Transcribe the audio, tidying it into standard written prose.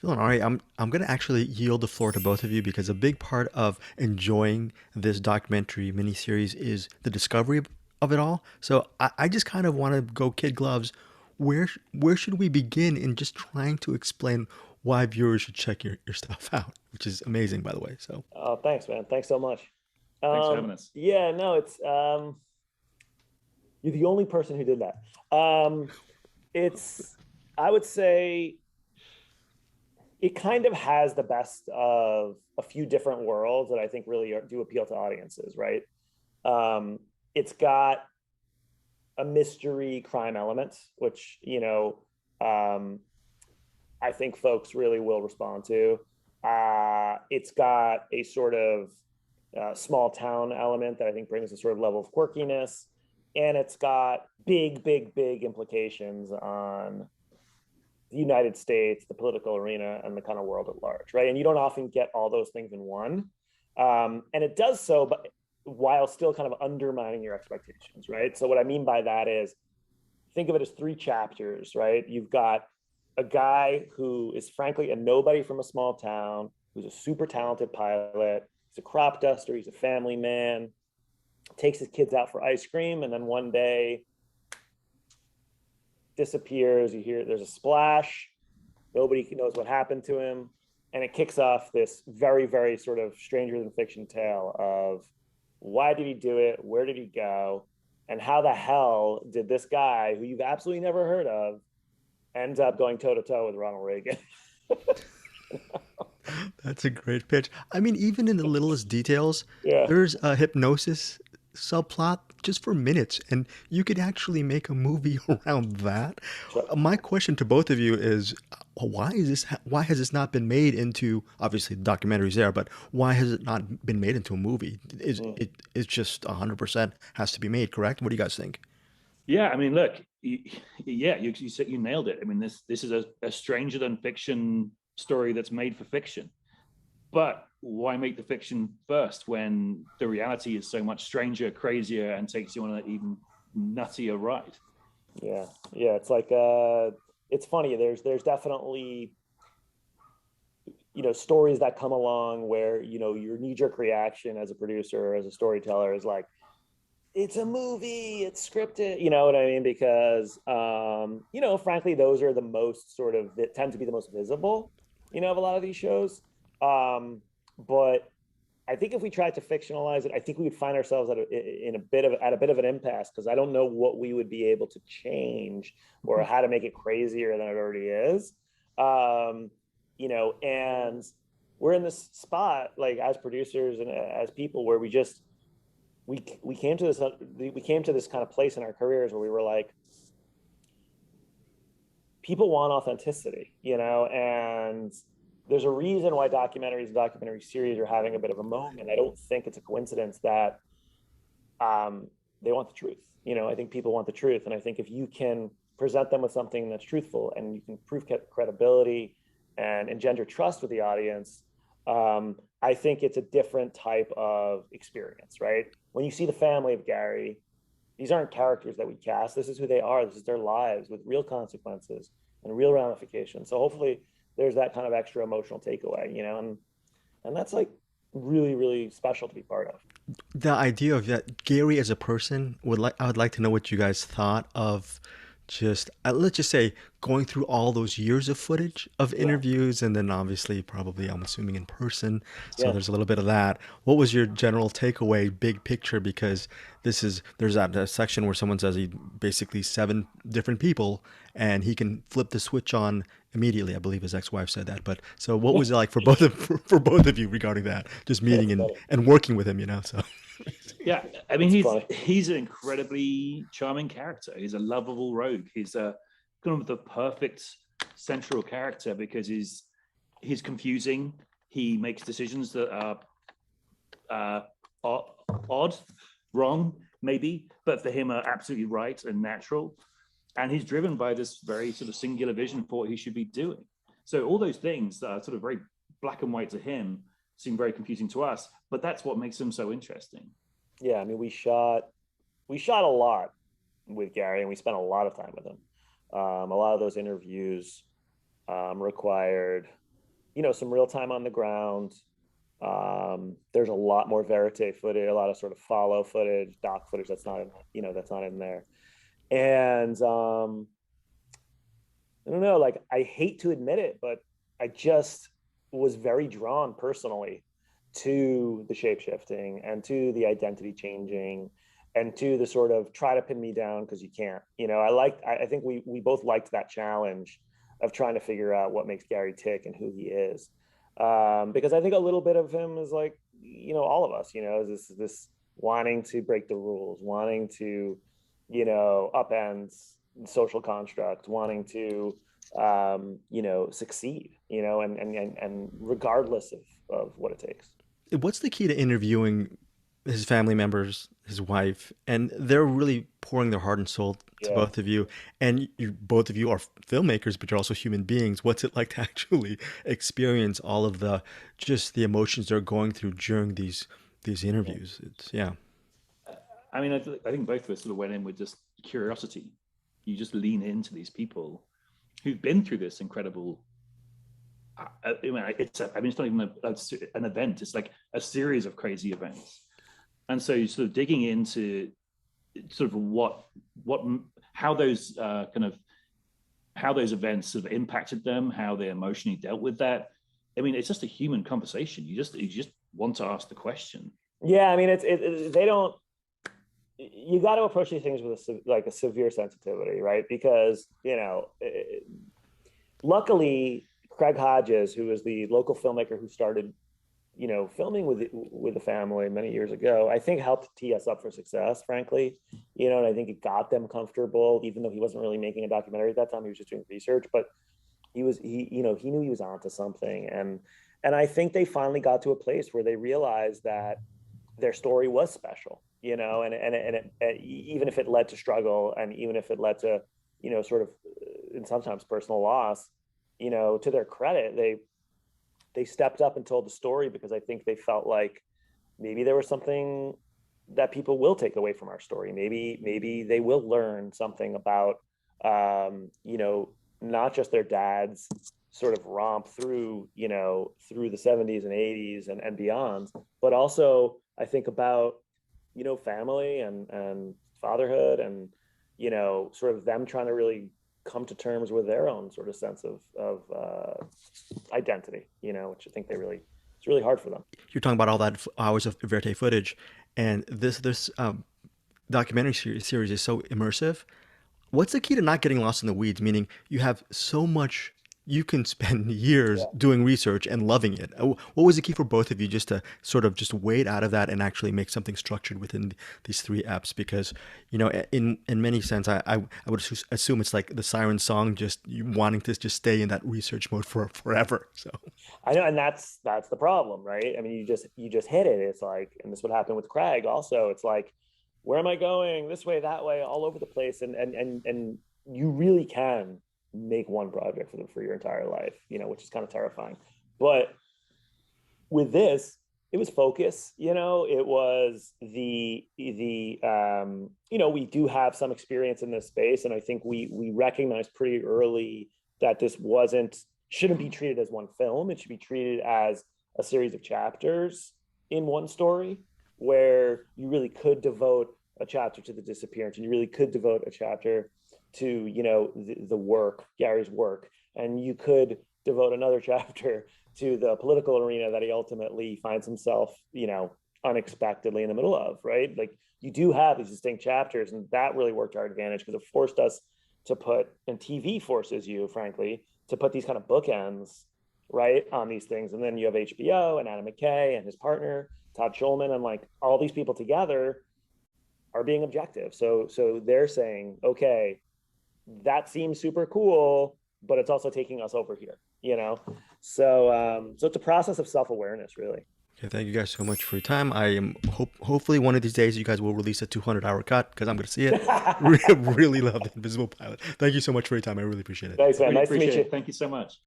Phil and Ari, I'm going to actually yield the floor to both of you because a big part of enjoying this documentary miniseries is the discovery of it all. So I just kind of want to go kid gloves. Where should we begin in just trying to explain why viewers should check your stuff out, which is amazing, by the way. So Oh, thanks, man. Thanks so much. Thanks for having us. Yeah, no, it's you're the only person who did that. It's I would say it kind of has the best of a few different worlds that I think really do appeal to audiences, right? It's got a mystery crime element, which I think folks really will respond to. It's got a sort of small town element that I think brings a sort of level of quirkiness, and it's got big, big, big implications on the United States, the political arena, and the kind of world at large, right? And you don't often get all those things in one, and it does so, but while still kind of undermining your expectations, right? So what I mean by that is, think of it as three chapters, right? You've got a guy who is frankly a nobody from a small town, who's a super talented pilot. He's a crop duster. He's a family man. Takes his kids out for ice cream, and then one day disappears. You hear there's a splash. Nobody knows what happened to him, and it kicks off this very, very sort of stranger than fiction tale of why did he do it? Where did he go? And how the hell did this guy, who you've absolutely never heard of, ends up going toe to toe with Ronald Reagan? that's a great pitch. I mean, even in the littlest details, Yeah. there's a hypnosis subplot just for minutes, and you could actually make a movie around that. Sure. My question to both of you is, why has this not been made into, obviously the documentary's there, but why has it not been made into a movie? Is Mm. it's just 100% has to be made, correct? What do you guys think? Yeah, I mean, look, yeah, you said you nailed it. I mean, this is a stranger than fiction story that's made for fiction. But why make the fiction first when the reality is so much stranger, crazier, and takes you on an even nuttier ride? Yeah. Yeah. It's like it's funny. There's definitely stories that come along where your knee jerk reaction as a producer or as a storyteller is like, it's a movie, it's scripted, you know what I mean? Because frankly, those are the most sort of that tend to be the most visible, of a lot of these shows. But I think if we tried to fictionalize it, I think we would find ourselves in a bit of an impasse, because I don't know what we would be able to change or how to make it crazier than it already is. Um, and we're in this spot, like as producers and as people, where we came to this kind of place in our careers where we were like, people want authenticity, and there's a reason why documentaries and documentary series are having a bit of a moment. I don't think it's a coincidence that they want the truth. I think people want the truth, and I think if you can present them with something that's truthful and you can prove credibility and engender trust with the audience, I think it's a different type of experience, right? When you see the family of Gary, these aren't characters that we cast. This is who they are. This is their lives with real consequences and real ramifications. So hopefully there's that kind of extra emotional takeaway, and that's like really, really special to be part of. The idea of that Gary as a person I would like to know what you guys thought of just let's just say going through all those years of footage of Yeah. interviews and then obviously probably I'm assuming in person, so Yeah. there's a little bit of that. What was your general takeaway, big picture? Because there's that section where someone says he basically seven different people and he can flip the switch on immediately. I believe his ex-wife said that. But so what was it like for for both of you regarding that, just meeting That's funny. and working with him, so Yeah, I mean, It's funny. he's an incredibly charming character. He's a lovable rogue. He's a kind of the perfect central character because he's confusing. He makes decisions that are odd, wrong, maybe, but for him are absolutely right and natural. And he's driven by this very sort of singular vision for what he should be doing. So all those things that are sort of very black and white to him seem very confusing to us, but that's what makes him so interesting. Yeah. I mean, we shot a lot with Gary, and we spent a lot of time with him. A lot of those interviews required some real time on the ground. There's a lot more verite footage, a lot of sort of follow footage, doc footage that's not in there. And I don't know, like I hate to admit it, but I just was very drawn personally to the shape shifting and to the identity changing and to the sort of try to pin me down because you can't. I think we both liked that challenge of trying to figure out what makes Gary tick and who he is. Because I think a little bit of him is like, all of us, is this wanting to break the rules, wanting to, upend social constructs, wanting to succeed, and regardless of what it takes. What's the key to interviewing his family members, his wife, and they're really pouring their heart and soul to Yeah. both of you, and both of you are filmmakers, but you're also human beings. What's it like to actually experience all of the just the emotions they're going through during these interviews? It's yeah. I mean, I think both of us sort of went in with just curiosity. You just lean into these people who've been through this incredible. I mean, it's not even an event. It's like a series of crazy events, and so you're sort of digging into sort of what how those kind of how those events sort of impacted them, how they emotionally dealt with that. I mean, it's just a human conversation. You just want to ask the question. Yeah, I mean, they don't. You got to approach these things with a severe sensitivity, right? Because luckily, Craig Hodges, who is the local filmmaker who started, filming with the family many years ago, I think helped tee us up for success, frankly. And I think it got them comfortable, even though he wasn't really making a documentary at that time. He was just doing research, but he knew he was onto something, and I think they finally got to a place where they realized that their story was special, and even if it led to struggle, and even if it led to, sort of, and sometimes personal loss, to their credit, they stepped up and told the story because I think they felt like maybe there was something that people will take away from our story. Maybe they will learn something about, not just their dad's sort of romp through the 70s and 80s and beyond, but also I think about, family and fatherhood and, sort of them trying to really come to terms with their own sort of sense of identity, which I think it's really hard for them. You're talking about all that hours of verite footage, and this documentary series is so immersive. What's the key to not getting lost in the weeds? Meaning you have so much, you can spend years Yeah. doing research and loving it. What was the key for both of you just to sort of just wade out of that and actually make something structured within these three apps? Because, in many sense, I would assume it's like the siren song, just you wanting to just stay in that research mode for forever. So, I know, and that's the problem, right? I mean, you just hit it. It's like, and this would happen with Craig also. It's like, where am I going? This way, that way, all over the place, and you really can make one project for your entire life, which is kind of terrifying. But with this, it was focus. It was we do have some experience in this space, and I think we recognized pretty early that this shouldn't be treated as one film. It should be treated as a series of chapters in one story, where you really could devote a chapter to the disappearance, and you really could devote a chapter to the work, Gary's work, and you could devote another chapter to the political arena that he ultimately finds himself, unexpectedly in the middle of, right? Like, you do have these distinct chapters, and that really worked to our advantage because it forced us to put, and TV forces you, frankly, to put these kind of bookends, right, on these things. And then you have HBO and Adam McKay and his partner, Todd Schulman, and like all these people together are being objective. So they're saying, okay, that seems super cool, but it's also taking us over here. So it's a process of self-awareness, really. okay, thank you guys so much for your time. I am hopefully one of these days you guys will release a 200-hour cut because I'm going to see it. Really love the Invisible Pilot. Thank you so much for your time. I really appreciate it. Thanks, man. Really Nice to meet appreciate you. it. Thank you so much.